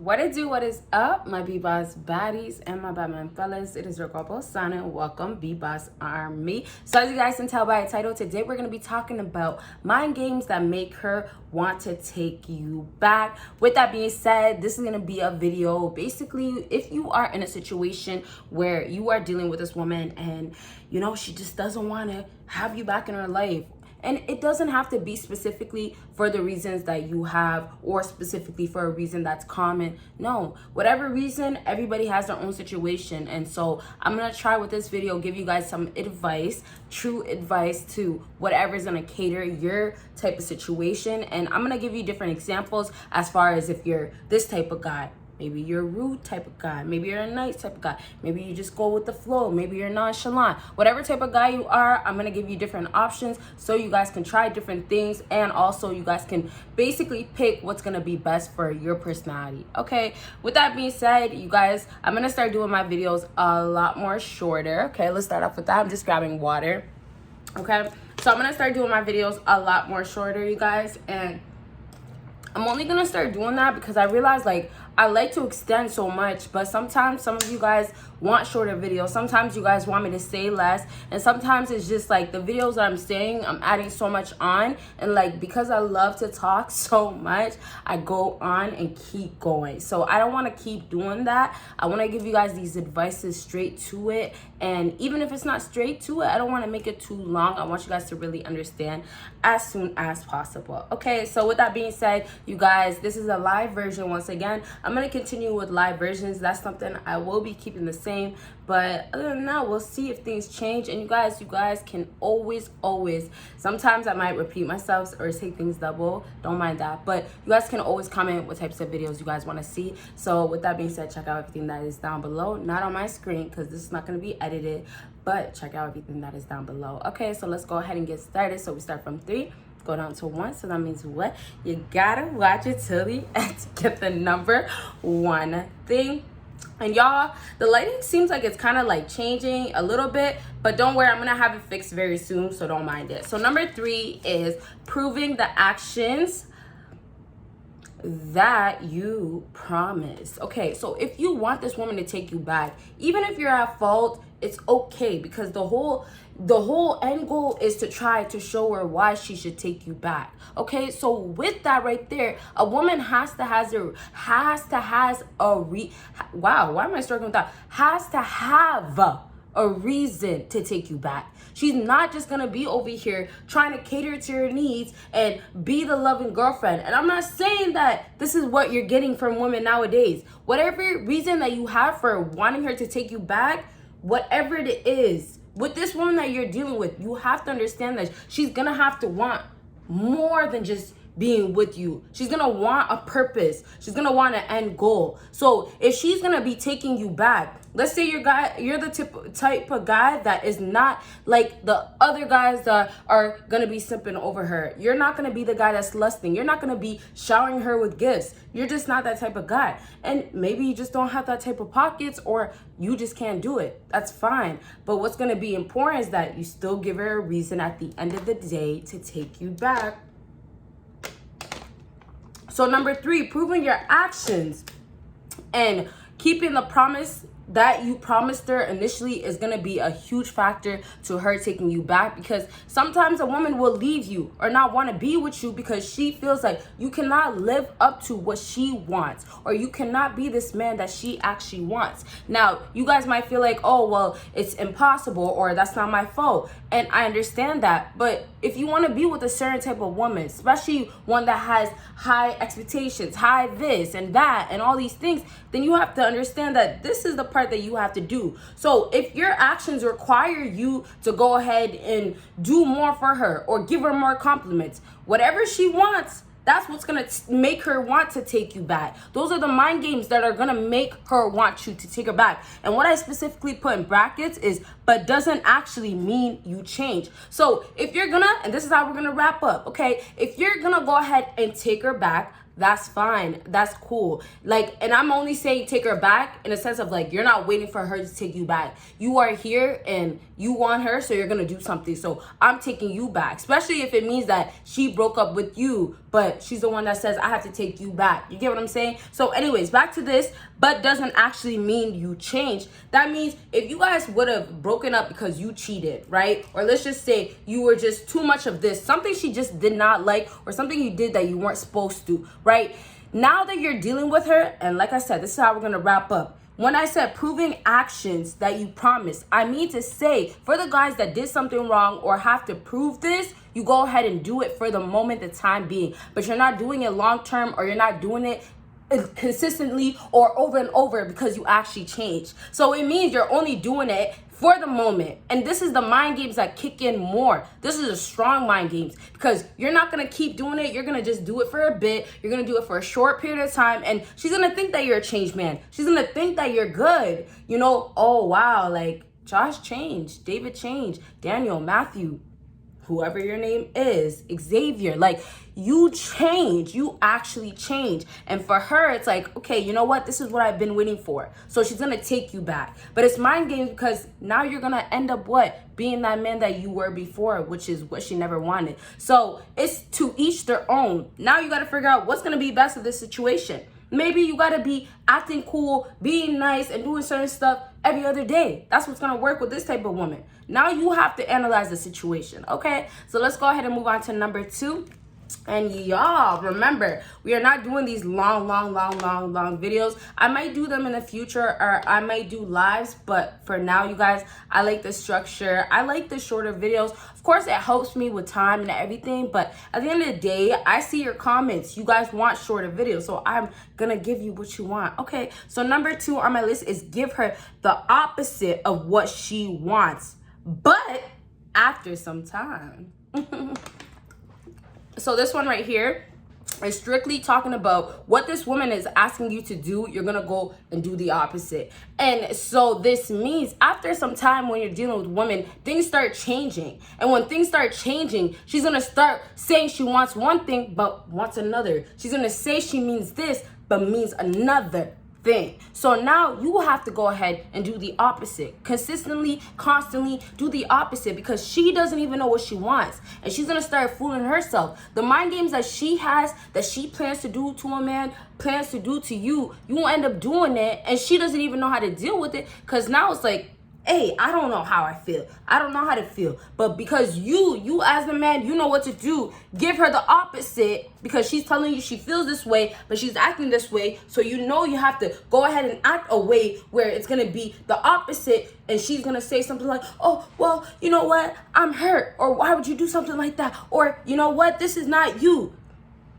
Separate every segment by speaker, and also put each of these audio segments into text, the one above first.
Speaker 1: What it do, what is up, my BBossBaddies and my Batman fellas? It is your girl Bosana, and welcome BBossArmy. So as you guys can tell by the title, today we're going to be talking about mind games that make her want to take you back. With that being said, this is going to be a video basically if you are in a situation where you are dealing with this woman and you know she just doesn't want to have you back in her life. And it doesn't have to be specifically for the reasons that you have or specifically for a reason that's common. No, whatever reason, everybody has their own situation. And so I'm going to try with this video, give you guys some advice, true advice to whatever is going to cater your type of situation. And I'm going to give you different examples as far as if you're this type of guy. Maybe you're a rude type of guy. Maybe you're a nice type of guy. Maybe you just go with the flow. Maybe you're nonchalant. Whatever type of guy you are, I'm going to give you different options so you guys can try different things. And also you guys can basically pick what's going to be best for your personality. Okay. With that being said, you guys, I'm going to start doing my videos a lot more shorter. Okay. Let's start off with that. I'm just grabbing water. Okay. So I'm going to start doing my videos a lot more shorter, you guys. And I'm only going to start doing that because I realize like I like to extend so much, but sometimes some of you guys want shorter videos. Sometimes you guys want me to say less, and sometimes it's just like the videos that I'm saying, I'm adding so much on, and like because I love to talk so much, I go on and keep going. So I don't want to keep doing that. I want to give you guys these advices straight to it, and even if it's not straight to it, I don't want to make it too long. I want you guys to really understand as soon as possible. Okay, so with that being said, you guys, this is a live version once again. I'm going to continue with live versions. That's something I will be keeping the same. But other than that, we'll see if things change. And you guys can always, sometimes I might repeat myself or say things double. Don't mind that. But you guys can always comment what types of videos you guys want to see. So with that being said, check out everything that is down below. Not on my screen because this is not going to be edited. But check out everything that is down below. Okay, so let's go ahead and get started. So we start from 3. Go down to 1, so that means what? You gotta watch it till the end to get the number 1 thing. And y'all, the lighting seems like it's kind of like changing a little bit, but don't worry, I'm gonna have it fixed very soon, so don't mind it. So number 3 is proving the actions that you promised. Okay, so if you want this woman to take you back, even if you're at fault, it's okay, because the whole end goal is to try to show her why she should take you back. Okay, so with that right there, a woman has to have a reason to take you back. She's not just gonna be over here trying to cater to your needs and be the loving girlfriend. And I'm not saying that this is what you're getting from women nowadays. Whatever reason that you have for wanting her to take you back, whatever it is, with this woman that you're dealing with, you have to understand that she's gonna have to want more than just being with you. She's gonna want a purpose. She's gonna want an end goal. So if she's gonna be taking you back, let's say you're the type of guy that is not like the other guys that are gonna be simping over her. You're not gonna be the guy that's lusting. You're not gonna be showering her with gifts. You're just not that type of guy. And maybe you just don't have that type of pockets, or you just can't do it. That's fine. But what's gonna be important is that you still give her a reason at the end of the day to take you back. So number 3, proving your actions and keeping the promise that you promised her initially is going to be a huge factor to her taking you back, because sometimes a woman will leave you or not want to be with you because she feels like you cannot live up to what she wants, or you cannot be this man that she actually wants. Now, you guys might feel like, oh, well, it's impossible, or that's not my fault. And I understand that. But if you want to be with a certain type of woman, especially one that has high expectations, high this and that and all these things, then you have to understand that this is the part that you have to do. So if your actions require you to go ahead and do more for her or give her more compliments, whatever she wants, that's what's going to make her want to take you back. Those are the mind games that are going to make her want you to take her back. And what I specifically put in brackets is, but doesn't actually mean you change. So if you're going to, and this is how we're going to wrap up, okay? If you're going to go ahead and take her back, that's fine. That's cool. Like, and I'm only saying take her back in a sense of like, you're not waiting for her to take you back. You are here and you want her, so you're going to do something. So I'm taking you back, especially if it means that she broke up with you, but she's the one that says, I have to take you back. You get what I'm saying? So anyways, back to this, but doesn't actually mean you changed. That means if you guys would have broken up because you cheated, right? Or let's just say you were just too much of this, something she just did not like, or something you did that you weren't supposed to, right? Now that you're dealing with her, and like I said, this is how we're gonna wrap up. When I said proving actions that you promised, I mean to say for the guys that did something wrong or have to prove this, you go ahead and do it for the moment, the time being. But you're not doing it long term, or you're not doing it consistently or over and over because you actually changed. So it means you're only doing it for the moment. And this is the mind games that kick in more. This is a strong mind games, because you're not going to keep doing it. You're going to just do it for a bit. You're going to do it for a short period of time. And she's going to think that you're a changed man. She's going to think that you're good. You know, oh, wow, like Josh changed, David changed, Daniel, Matthew, whoever your name is, Xavier, like you change, you actually change. And for her, it's like, okay, you know what? This is what I've been waiting for. So she's going to take you back. But it's mind games, because now you're going to end up what? Being that man that you were before, which is what she never wanted. So it's to each their own. Now you got to figure out what's going to be best for this situation. Maybe you got to be acting cool, being nice, and doing certain stuff every other day. That's what's going to work with this type of woman. Now you have to analyze the situation, okay? So let's go ahead and move on to number 2. And y'all, remember, we are not doing these long videos. I might do them in the future, or I might do lives, but for now, you guys, I like the structure. I like the shorter videos. Of course, it helps me with time and everything, but at the end of the day, I see your comments. You guys want shorter videos, so I'm gonna give you what you want. Okay, so number 2 on my list is give her the opposite of what she wants, but after some time. So this one right here is strictly talking about what this woman is asking you to do. You're gonna go and do the opposite. And so this means after some time, when you're dealing with women, things start changing. And when things start changing, she's gonna start saying she wants one thing but wants another. She's gonna say she means this but means another thing. So now you have to go ahead and do the opposite. Consistently, constantly do the opposite, because she doesn't even know what she wants. And she's going to start fooling herself. The mind games that she has, that she plans to do to a man, plans to do to you, you will end up doing it, and she doesn't even know how to deal with it, because now it's like, hey, I don't know how I feel. I don't know how to feel. But because you as the man, you know what to do. Give her the opposite, because she's telling you she feels this way, but she's acting this way. So you know you have to go ahead and act a way where it's going to be the opposite. And she's going to say something like, oh, well, you know what? I'm hurt. Or why would you do something like that? Or, you know what? This is not you.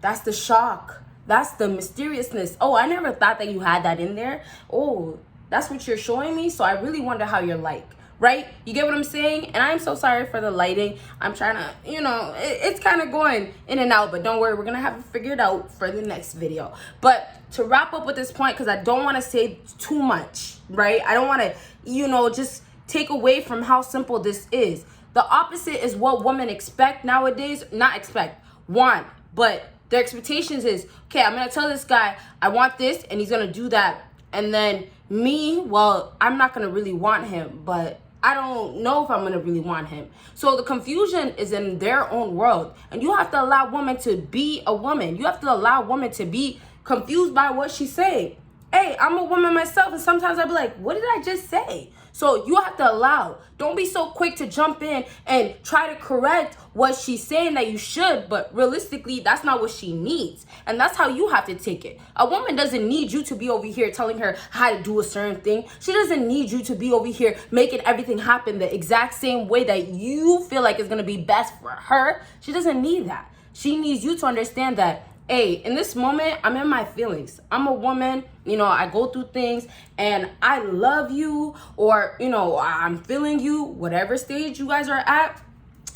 Speaker 1: That's the shock. That's the mysteriousness. Oh, I never thought that you had that in there. Oh, that's what you're showing me. So I really wonder how you're like, right? You get what I'm saying? And I'm so sorry for the lighting. I'm trying to, you know, it's kind of going in and out, but don't worry, we're going to have it figured out for the next video. But to wrap up with this point, because I don't want to say too much, right? I don't want to, you know, just take away from how simple this is. The opposite is what women expect nowadays. Not expect, want, but their expectations is, okay, I'm going to tell this guy I want this, and he's going to do that. And then me, well, I'm not going to really want him, but I don't know if I'm going to really want him. So the confusion is in their own world. And you have to allow women to be a woman. You have to allow women to be confused by what she said. Hey, I'm a woman myself, and sometimes I'll be like, what did I just say? So you have to allow. Don't be so quick to jump in and try to correct what she's saying that you should, but realistically, that's not what she needs. And that's how you have to take it. A woman doesn't need you to be over here telling her how to do a certain thing. She doesn't need you to be over here making everything happen the exact same way that you feel like is going to be best for her. She doesn't need that. She needs you to understand that, hey, in this moment, I'm in my feelings. I'm a woman, you know, I go through things, and I love you, or, you know, I'm feeling you, whatever stage you guys are at.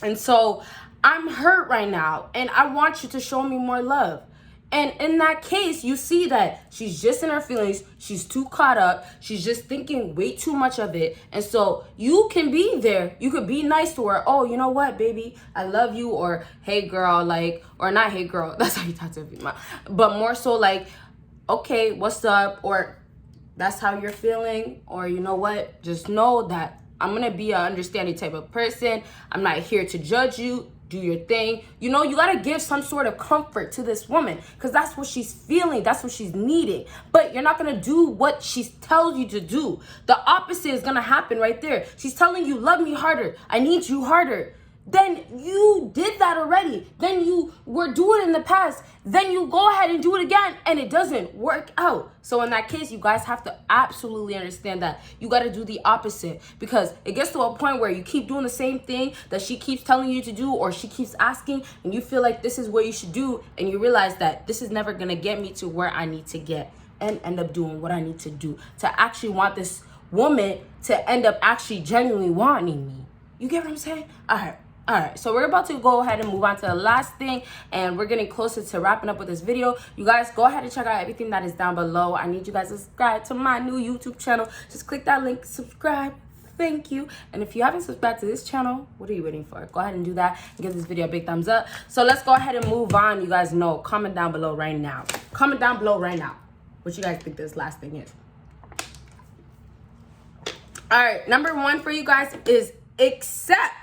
Speaker 1: And so I'm hurt right now, and I want you to show me more love. And in that case, you see that she's just in her feelings. She's too caught up. She's just thinking way too much of it. And so you can be there. You could be nice to her. Oh, you know what, baby? I love you. Or, hey, girl, like, or not, hey, girl. That's how you talk to a female. But more so like, okay, what's up? Or that's how you're feeling. Or, you know what? Just know that I'm going to be an understanding type of person. I'm not here to judge you. do your thing. You know, you got to give some sort of comfort to this woman because that's what she's feeling. That's what she's needing. But you're not going to do what she tells you to do. The opposite is going to happen right there. She's telling you, love me harder. I need you harder. Then you did that already. Then you were doing it in the past. Then you go ahead and do it again and it doesn't work out. So in that case, you guys have to absolutely understand that you got to do the opposite, because it gets to a point where you keep doing the same thing that she keeps telling you to do, or she keeps asking, and you feel like this is what you should do, and you realize that this is never going to get me to where I need to get, and end up doing what I need to do to actually want this woman to end up actually genuinely wanting me. You get what I'm saying? All right, so we're about to go ahead and move on to the last thing, and we're getting closer to wrapping up with this video. You guys go ahead and check out everything that is down below. I need you guys to subscribe to my new YouTube channel. Just click that link, subscribe. Thank you. And if you haven't subscribed to this channel, what are you waiting for? Go ahead and do that and give this video a big thumbs up. So let's go ahead and move on. You guys know, comment down below right now. Comment down below right now what you guys think this last thing is. All right, number one for you guys is accept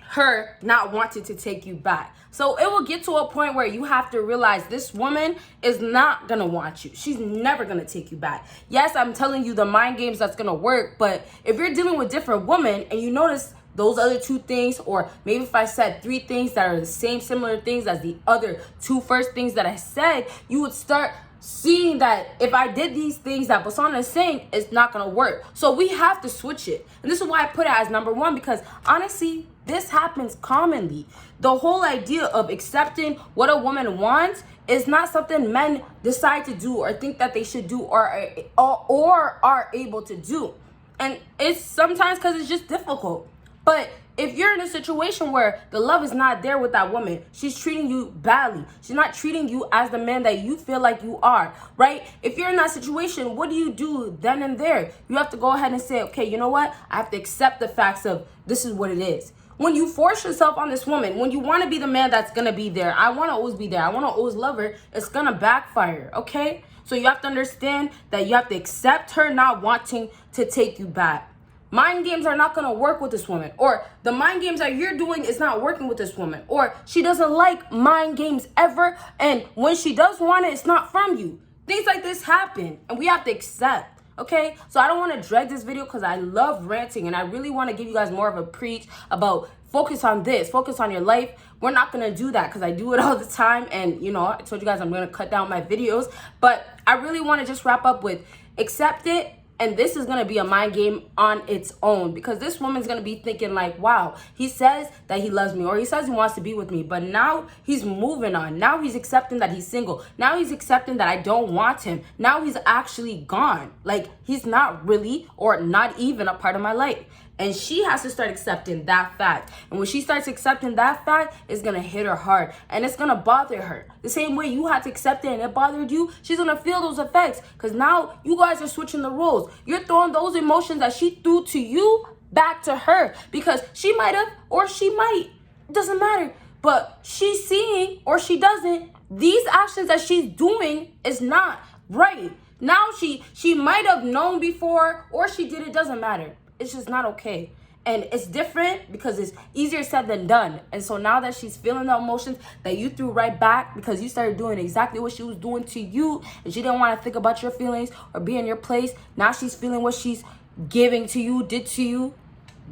Speaker 1: her not wanting to take you back. So it will get to a point where you have to realize this woman is not gonna want you. She's never gonna take you back. Yes, I'm telling you the mind games that's gonna work, but if you're dealing with different women and you notice those other two things, or maybe if I said three things that are the same similar things as the other two first things that I said, you would start seeing that if I did these things that Bosana is saying, it's not gonna work. So we have to switch it. And this is why I put it as number one, because honestly, this happens commonly. The whole idea of accepting what a woman wants is not something men decide to do or think that they should do or are able to do. And it's sometimes because it's just difficult. But if you're in a situation where the love is not there with that woman, she's treating you badly. She's not treating you as the man that you feel like you are, right? If you're in that situation, what do you do then and there? You have to go ahead and say, okay, you know what? I have to accept the facts of this is what it is. When you force yourself on this woman, when you want to be the man that's going to be there, I want to always be there, I want to always love her, it's going to backfire, okay? So you have to understand that you have to accept her not wanting to take you back. Mind games are not going to work with this woman, or the mind games that you're doing is not working with this woman, or she doesn't like mind games ever, and when she does want it, it's not from you. Things like this happen, and we have to accept. Okay, so I don't want to drag this video because I love ranting and I really want to give you guys more of a preach about focus on this, focus on your life. We're not going to do that because I do it all the time. And, you know, I told you guys I'm going to cut down my videos. But I really want to just wrap up with accept it. And this is going to be a mind game on its own, because this woman's going to be thinking like, wow, he says that he loves me, or he says he wants to be with me, but now he's moving on. Now he's accepting that he's single. Now he's accepting that I don't want him. Now he's actually gone. Like, he's not really or not even a part of my life. And she has to start accepting that fact. And when she starts accepting that fact, it's going to hit her hard. And it's going to bother her. The same way you had to accept it and it bothered you, she's going to feel those effects. Because now you guys are switching the roles. You're throwing those emotions that she threw to you back to her. Because she might have or she might. It doesn't matter. But she's seeing or she doesn't. These actions that she's doing is not right. Now she might have known before or she did. It doesn't matter. It's just not okay. And it's different because it's easier said than done. And so now that she's feeling the emotions that you threw right back because you started doing exactly what she was doing to you, and she didn't want to think about your feelings or be in your place, now she's feeling what she's giving to you, did to you,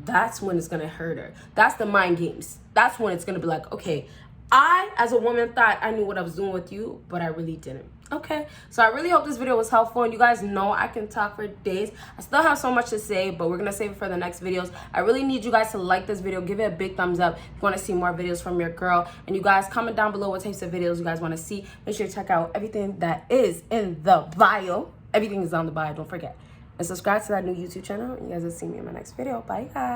Speaker 1: that's when it's going to hurt her. That's the mind games. That's when it's going to be like, okay, I, as a woman, thought I knew what I was doing with you, but I really didn't. Okay, so I really hope this video was helpful, and you guys know I can talk for days. I still have so much to say, but we're gonna save it for the next videos. I really need you guys to like this video, give it a big thumbs up if you want to see more videos from your girl, and you guys comment down below what types of videos you guys want to see. Make sure to check out everything that is in the bio. Everything is on the bio, don't forget, and subscribe to that new YouTube channel, and you guys will see me in my next video. Bye guys.